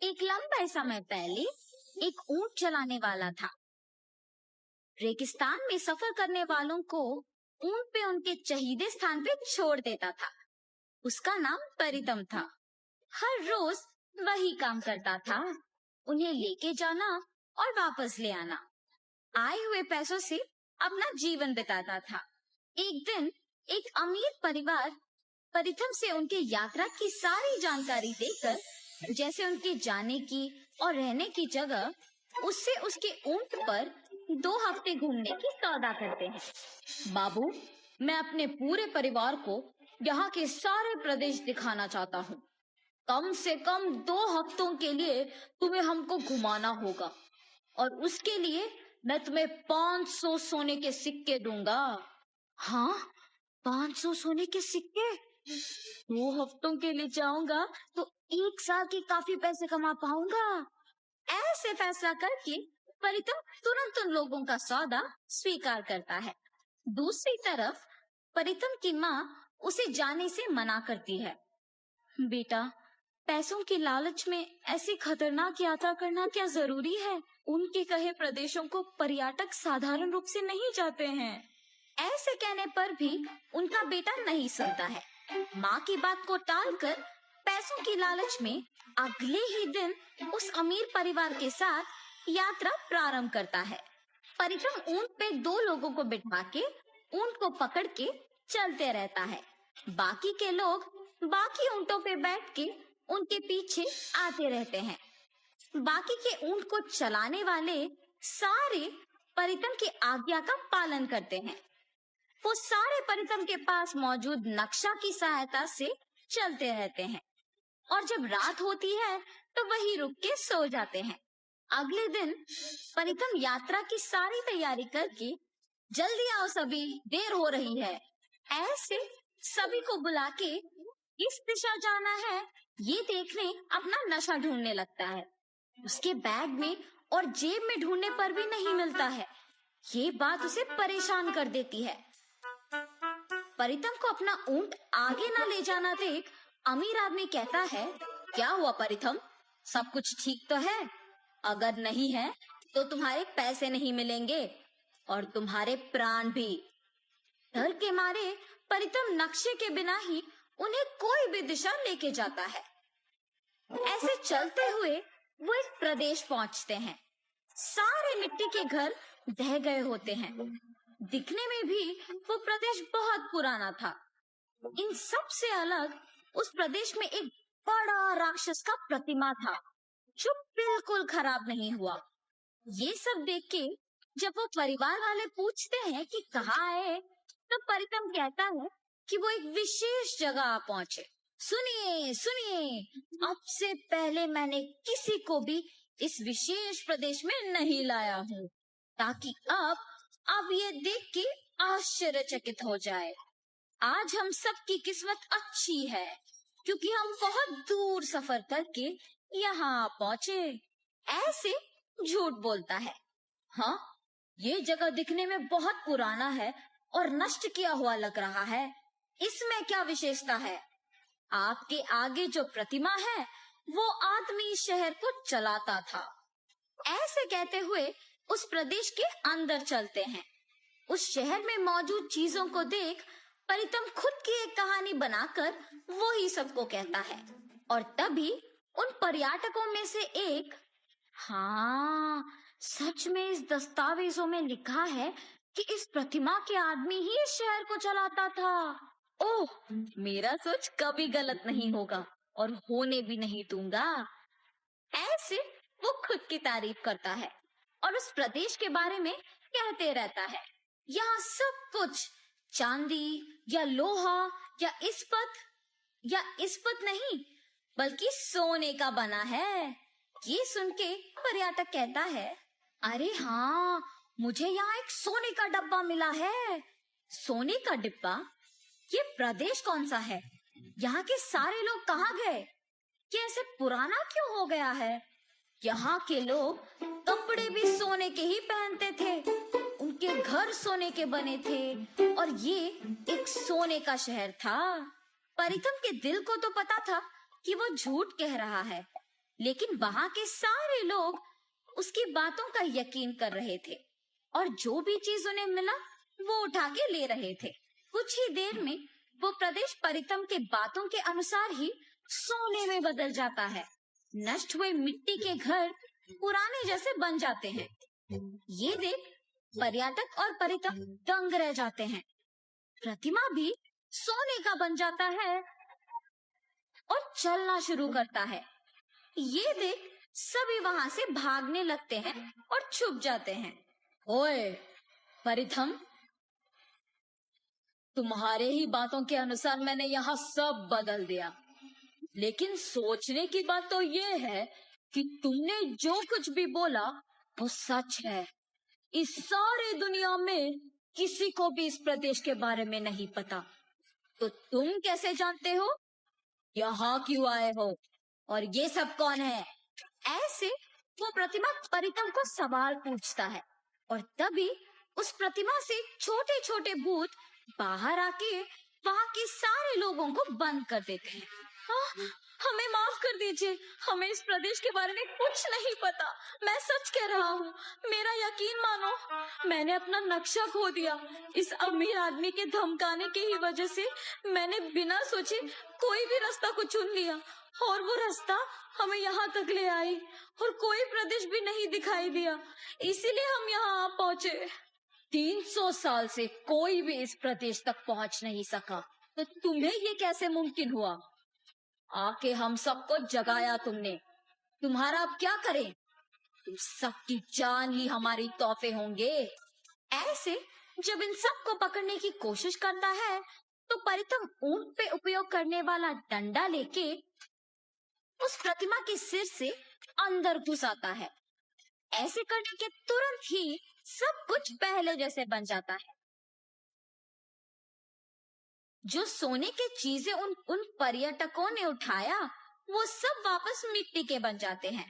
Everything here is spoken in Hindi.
एक लंबे समय पहले एक ऊंट चलाने वाला था। रेगिस्तान में सफर करने वालों को ऊंट पे उनके चहीदे स्थान पे छोड़ देता था। उसका नाम परितम था। हर रोज वही काम करता था, उन्हें लेके जाना और वापस ले आना। आए हुए पैसों से अपना जीवन बिताता था। एक दिन एक अमीर परिवार परिथम से उनके यात्रा की सारी जानकारी देकर, जैसे उनके जाने की और रहने की जगह, उससे उसके ऊंट पर 2 हफ्ते घूमने की सौदा करते हैं। बाबू, मैं अपने पूरे परिवार को यहाँ के सारे प्रदेश दिखाना चाहता हूँ। कम से कम 2 हफ्तों के लिए तुम्हें हमको घुमाना होगा और उसके लिए मैं तुम्हें 500 सोने के सिक्के दूंगा। हाँ, 500 सोने के सिक्के? 2 हफ्तों के लिए जाऊंगा तो 1 साल के काफी पैसे कमा पाऊंगा। ऐसे फैसला करके परितम तुरंत उन लोगों का सौदा स्वीकार करता है। दूसरी तरफ परितम की माँ उसे जाने से मना करती है। बेटा, पैसों के लालच में ऐसी खतरनाक यात्रा करना क्या जरूरी है? उनके कहे प्रदेशों को पर्यटक साधारण रूप से नहीं जाते हैं। ऐसे कहने पर भी उनका बेटा नहीं सुनता है। माँ की बात को टालकर पैसों की लालच में अगले ही दिन उस अमीर परिवार के साथ यात्रा प्रारंभ करता है। परितम ऊंट पे 2 लोगों को बिठा के ऊंट को पकड़ के चलते रहता है। बाकी के लोग बाकी ऊंटों पे बैठ के उनके पीछे आते रहते हैं। बाकी के ऊंट को चलाने वाले सारे परितम की आज्ञा का पालन करते हैं। वो सारे परितम के पास मौजूद नक्शा की सहायता से चलते रहते हैं और जब रात होती है तो वहीं रुक के सो जाते हैं। अगले दिन परितम यात्रा की सारी तैयारी करके, जल्दी आओ सभी, देर हो रही है, ऐसे सभी को बुला के किस दिशा जाना है ये देखने अपना नशा ढूंढने लगता है। उसके बैग में और जेब में ढूंढने पर भी नहीं मिलता है। ये बात उसे परेशान कर देती है। परितम को अपना ऊंट आगे न ले जाना देख अमीर आदमी कहता है, क्या हुआ परितम, सब कुछ ठीक तो है? अगर नहीं है तो तुम्हारे पैसे नहीं मिलेंगे और तुम्हारे प्राण भी। डर के मारे परितम नक्शे के बिना ही उन्हें कोई भी दिशा लेके जाता है। ऐसे चलते हुए वो एक प्रदेश पहुंचते हैं। सारे मिट्टी के घर ढह गए होते हैं। दिखने में भी वो प्रदेश बहुत पुराना था। इन सब से अलग उस प्रदेश में एक बड़ा राक्षस का प्रतिमा था जो बिल्कुल खराब नहीं हुआ। ये सब देख के जब वो परिवार वाले पूछते हैं कि कहाँ आए, तो परितम कहता है कि वो एक विशेष जगह पहुंचे। सुनिए सुनिए, अब से पहले मैंने किसी को भी इस विशेष प्रदेश में नहीं लाया हूँ, ताकि अब ये देख के आश्चर्यचकित हो जाए। आज हम सबकी किस्मत अच्छी है क्योंकि हम बहुत दूर सफर करके यहाँ पहुँचे। ऐसे झूठ बोलता है। हाँ, ये जगह दिखने में बहुत पुराना है और नष्ट किया हुआ लग रहा है। इसमें क्या विशेषता है? आपके आगे जो प्रतिमा है वो आदमी इस शहर को चलाता था। ऐसे कहते हुए उस प्रदेश के अंदर चलते हैं। उस शहर में मौजूद चीजों को देख परितम खुद की एक कहानी बनाकर वो ही सबको कहता है। और तभी उन पर्यटकों में से एक, हाँ, सच में इस दस्तावेजों में लिखा है कि इस प्रतिमा के आदमी ही इस शहर को चलाता था। ओह, मेरा सोच कभी गलत नहीं होगा और होने भी नहीं दूंगा। ऐसे वो खुद की तारीफ करता है और उस प्रदेश के बारे में कहते रहता है। यहाँ सब कुछ चांदी या लोहा या इस्पत नहीं बल्कि सोने का बना है। ये सुन के पर्यटक कहता है, अरे हाँ, मुझे यहाँ एक सोने का डब्बा मिला है। सोने का डिब्बा? ये प्रदेश कौन सा है? यहाँ के सारे लोग कहाँ गए? ये ऐसे पुराना क्यों हो गया है? यहाँ के लोग कपड़े भी सोने के ही पहनते थे, उनके घर सोने के बने थे और ये एक सोने का शहर था। परितम के दिल को तो पता था कि वो झूठ कह रहा है, लेकिन वहां के सारे लोग उसकी बातों का यकीन कर रहे थे और जो भी चीज उन्हें मिला वो उठा के ले रहे थे। कुछ ही देर में वो प्रदेश परितम के बातों के अनुसार ही सोने में बदल जाता है। नष्ट हुए मिट्टी के घर पुराने जैसे बन जाते हैं। ये देख पर्यटक और परितम दंग रह जाते हैं। प्रतिमा भी सोने का बन जाता है और चलना शुरू करता है। ये देख सभी वहां से भागने लगते हैं और छुप जाते हैं। ओए परिथम, तुम्हारे ही बातों के अनुसार मैंने यहाँ सब बदल दिया, लेकिन सोचने की बात तो ये है कि तुमने जो कुछ भी बोला वो सच है। इस सारे दुनिया में किसी को भी इस प्रदेश के बारे में नहीं पता, तो तुम कैसे जानते हो? यहाँ क्यों आए हो और ये सब कौन है? ऐसे वो प्रतिमा परितम को सवाल पूछता है और तभी उस प्रतिमा से छोटे छोटे भूत बाहर आके वहां के सारे लोगों को बंद कर देते हैं। हमें माफ कर दीजिए, हमें इस प्रदेश के बारे में कुछ नहीं पता। मैं सच कह रहा हूँ, मेरा यकीन मानो, मैंने अपना नक्शा खो दिया। इस अमीर आदमी के धमकाने की ही वजह से मैंने बिना सोचे कोई भी रास्ता को चुन लिया और वो रास्ता हमें यहाँ तक ले आई और कोई प्रदेश भी नहीं दिखाई दिया, इसीलिए हम यहाँ आ पहुँचे। 300 साल से कोई भी इस प्रदेश तक पहुँच नहीं सका, तो तुम्हें ये कैसे मुमकिन हुआ? आके हम सबको जगाया तुमने, तुम्हारा अब क्या करें? तुम सबकी जान ही हमारी तोहफे होंगे। ऐसे जब इन सबको पकड़ने की कोशिश करता है तो परितम ऊंट पे उपयोग करने वाला डंडा लेके उस प्रतिमा के सिर से अंदर घुस आता है। ऐसे करने के तुरंत ही सब कुछ पहले जैसे बन जाता है। जो सोने के चीजें उन पर्यटकों ने उठाया वो सब वापस मिट्टी के बन जाते हैं।